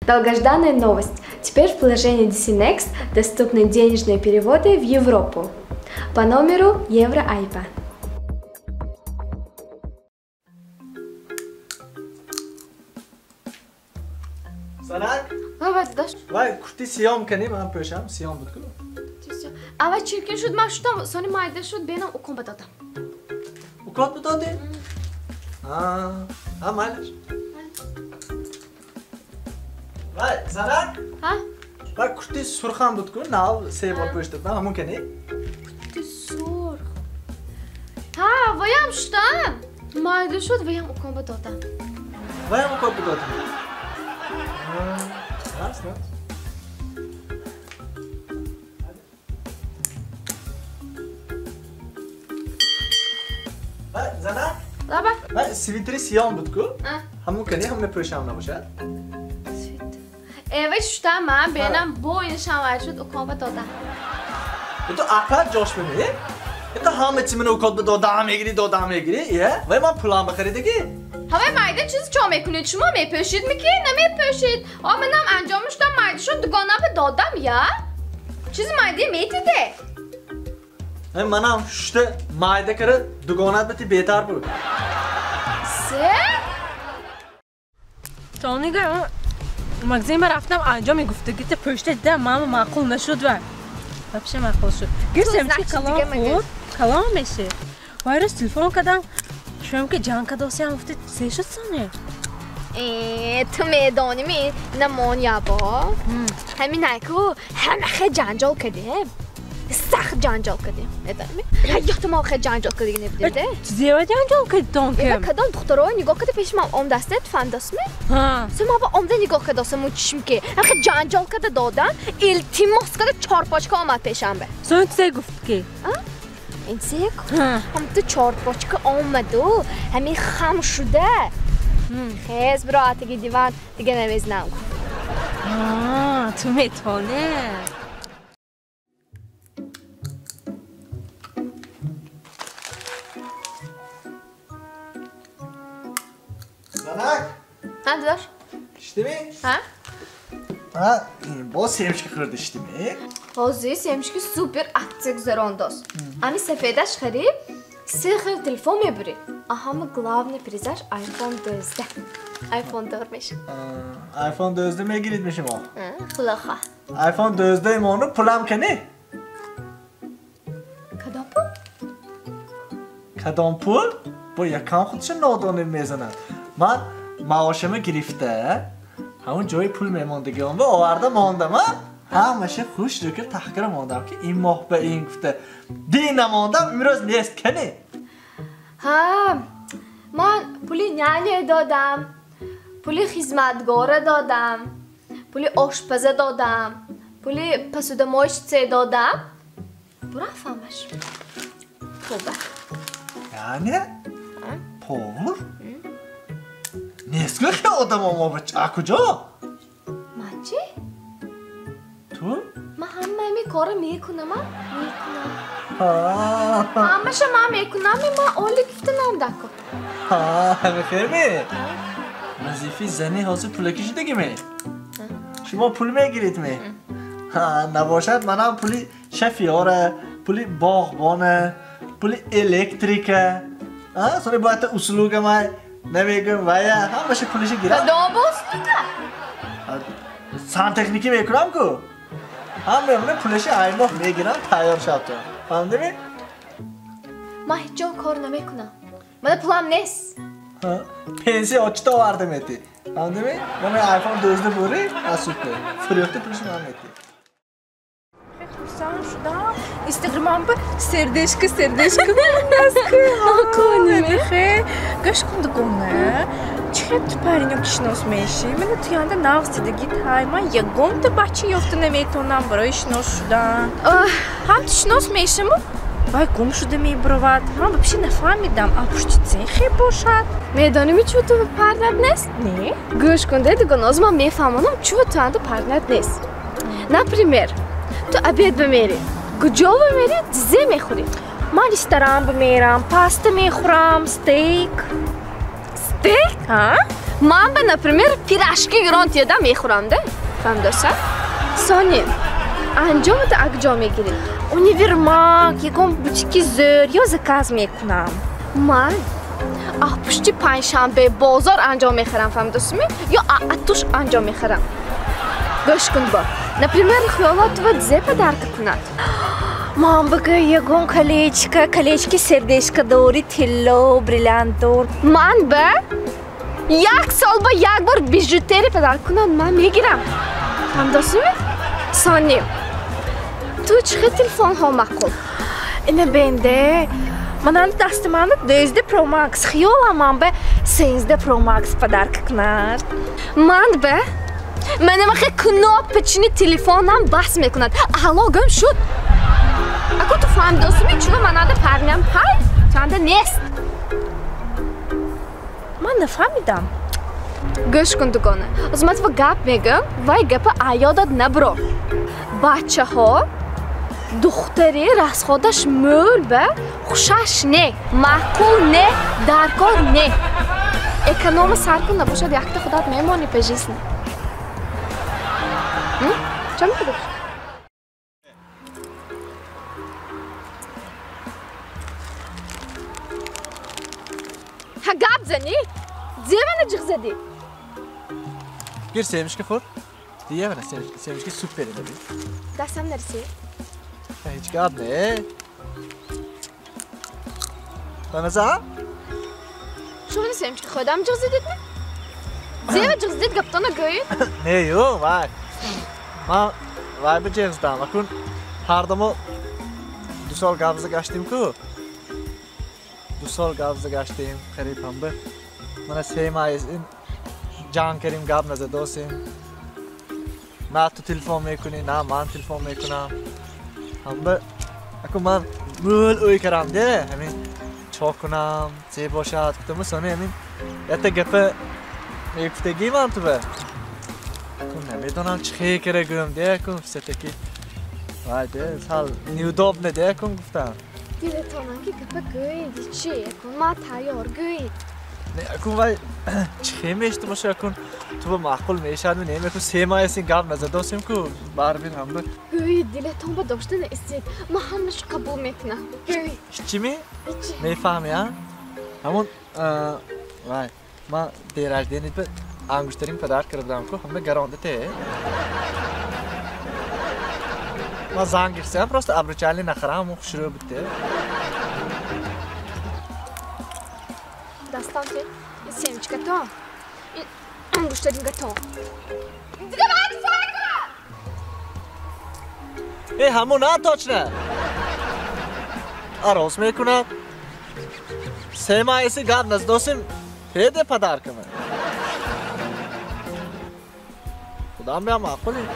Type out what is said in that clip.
Долгожданная новость. Теперь в приложении DC Next доступны денежные переводы в Европу по номеру Евроайпа. Sanak. Evet, daş. Vay kurti siyam kani ben pöşem siyam butku. Evet, çirkin şud ma şudam, sonra mayda şud benam ukon batadam. Ukon batadi? Ha maylaş. Vay Sanak. Ha? Vay kurti surxan butku, nav seva pöşte ben hamun kani. Kurti sur. Ha, vayam şudan. Mayda şud vayam ukon batadam. Vay ukon batadi. Nasıl? Vay Sanak. Laba. Vay svitri siyam butku. Ha? Hamun kani hamne pöşem namışar. Evet, şudan ben benam bu inşan var şud ukon batadam. तो आकार जोश में नहीं ये तो हम इचमन उकोल पे दो दाम एगिरी ये वही मां फुलाम खरीदेगी Hava mayda çiz çom ekunu çuma me pöşit mi ki ne me pöşit ama nam ancamıştan mayda şu dükana be dodam ya çiz mayda meti de मैं मना शुद्ध मायदे करे दुगोना पे ती बेतार bu se تانیگه مگزین رفتم انجام گفتگی ت پشت دیدم ماما معقول نشد و بشه معقول شد گفتم که کلام خود کلام میشه وایرس تلفن کردم شوم که جان کدوسی هم گفته سه شد سانه تو میدانی می نمون یا با همین نکو همه خیلی جنجال کردیم سخت جنجال کردیم ندارمی رایت ما خیلی جنجال کردیم نبودیم زیاد جنجال کردم که کدام دخترای نگاه کرده پیش ما ام دستت فهم دست می ها سما با ام نگاه کرده دستمون چشم که خیلی جنجال کرده دادن التماس کرده 4 آمد پیشم به سوی چه گفت که این سیک هم تو 4 آمد و همین خم شده خیز براتی دیوان دیگه نمیزنم تو میتونه Sanak Ha dur. işte mi Ha? Ha bu sevmiş ki kırdı işte mi Hozi semşki super aktif zarondos. Ami sefedaş xarib سخر تلفون میبری اهم главный призаж iPhone 12 iPhone 4 iPhone 12 mi giritmişim o خلاصه iPhone 12 mi onu pulam kani کدام پول کدام پول با یکم خودش نادانه میزنن من معاشمه گرفته همون جای پول میموندگی اون و آورده ماندم همشه خوش دکر تحقیر ماندم که این ماه به این گفته دین نماندم امروز نیست کنی ها من پولی نانی دادم پولی خدمتگار دادم پولی آشپزه دادم پولی پسودمایشچه دادم برو فهمش خوبه یعنی پول نیست که آدم ما بچه کجا من چی؟ تو؟ من همه می کار میکنم همه شما میکنم من اولی گفته نام دکو همه خیر می وظیفه زنی حاضر پول کشیدگی می شما پول میگیرید می نباشد منم پولی شفیاره پولی باغبانه پولی الکتریکه سونی باید اصولوگه من نمیگم ویا همشه پولشی گیرم دابوس دیگه سان تکنیکی میکنم کو هم میمونه پولشی این ماه میگیرم تیار شد تو فهمده می؟ من هیچ جا کار نمیکنم من پولم نیست پنسی آچتا وارده میتی فهمده می؟ من آیفون 12 بوری اسوپه فریخته پولش من میتی Sen şurada Instagram'da serdeşki наклонили. Гаш кундукуна. Чет парень кишнос меши. Мен туянда навсида гит хайма ягонта бачи ёфта неметонам барои шинос шудан. Ҳам шинос мешаму? Вай гумшуда мебуровад. Ман вообще нафаҳмидам. А пушти цехе бошад. میدانمی چون تو پرنت نیست؟ Не? گوش کن دیگه ناز من میفهمم چون تو اند پرنت نیست. نپریمیر تو обед بمیری کجا بمیری دیزه میخوری من رستوران بمیرم پاستا میخورم استیک استیک؟ ها؟ من به نپرمیر پیراشکی گرانت یادم میخورم ده فهمیدی؟ ثانی انجام ده اگجا میگیری Univermak, یکم بوتیکی زر یا زکاز میکنم. من پشتی پنجشنبه بازار انجام میخرم فهمیدی؟ یا اتوش انجام میخرم گوش کن با نپرمیر خیالات و زیپ درک کند من بگه یکم کلیچکی سردشک دوری تیلو بریلانتور. من به یک سال با یک بار بیژوتری پدر کنند من میگیرم فهمیدی؟ ثانی تو چه تلفن ها مقبول؟ اینه بنده من دست من 12 پرو ماکس خیالم من به 13 پرو ماکس پدرک کنند. من به منم خیلی کناب پچینی تلفنم بس میکند حالا گم شد اگه تو فهمیدی چون من ده پرنم های چنده نیست من نفهمیدم. گوش کن دوگانه از من تو گپ میگم وای گپ ایادت نبرو بچه ها دختری راست خودش مول به خوشش نه معقول نه درکار نه اکنوم سرکن نباشد یکت خودت میمانی پجیس نه چه میکنی؟ ها گپ زنی؟ دیوانه جغ زدی Gir sevmişki for. Diye bana sevmişki süper dedi. دستم نرسی Hiç gab ne? Ben mesela شو نسیم که خودم جغ زدید نه؟ دیوانه جغ زدید گپتانه گوید ne yo vay. Ma vay bir cezdan. Bakın her dama du sol gavza geçtim ku. Du sol gavza geçtim. Qarib ham bir. Mana sevmayizin جان کریم گاب نزد دوستیم نه تو تلفن میکنی نه من تلفن میکنم هم به اکو من مول اوی کرم ده همین چاک کنم چه باشد تو مسونه همین یه گپه میگفتگی من تو به اکو نمیدونم چه کره گرم ده کن ستکی وای ده سال نیوداب نه ده کن گفتم دیلتانم که گپه گوید چی کن ما تیار گوید نه اکو وای چه میشته باشه اکو تو به معقول میشد و نمیکو سه ماه این گپ نزد دوستیم کو بار بین هم به گوید دیلتان با داشتن استید ما همش قبول میکنم گوید چی میفهمی ها همون وای ما دیراج دینید به انگشترین پدر کردم کو همه گرانده ته ما زنگ گرفتم پروست ابروچالی نخرم و شروع بده دستان که این سیمچکه تا این انگشترین تا دیگه باید فرق ای همون نه توچنه آروز میکنم سه ماه ایسی گپ نزد دوستیم پیده پدر کنه خدا هم معقولی